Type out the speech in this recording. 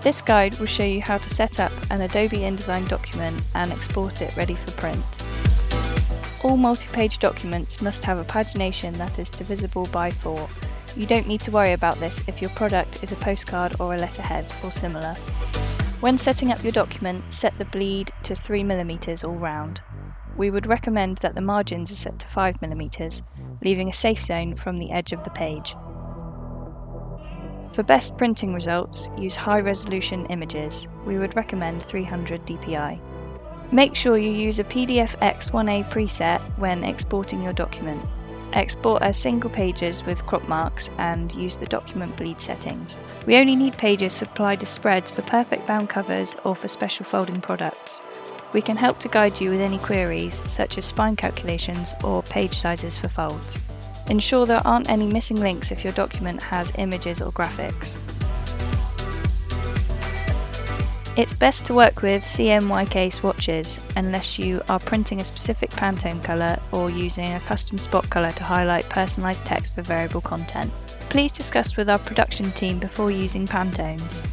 This guide will show you how to set up an Adobe InDesign document and export it ready for print. All multi-page documents must have a pagination that is divisible by 4. You don't need to worry about this if your product is a postcard or a letterhead or similar. When setting up your document, set the bleed to 3mm all round. We would recommend that the margins are set to 5mm, leaving a safe zone from the edge of the page. For best printing results, use high-resolution images. We would recommend 300 dpi. Make sure you use a PDF X1-a preset when exporting your document. Export as single pages with crop marks and use the document bleed settings. We only need pages supplied as spreads for perfect bound covers or for special folding products. We can help to guide you with any queries such as spine calculations or page sizes for folds. Ensure there aren't any missing links if your document has images or graphics. It's best to work with CMYK swatches unless you are printing a specific Pantone colour or using a custom spot colour to highlight personalised text for variable content. Please discuss with our production team before using Pantones.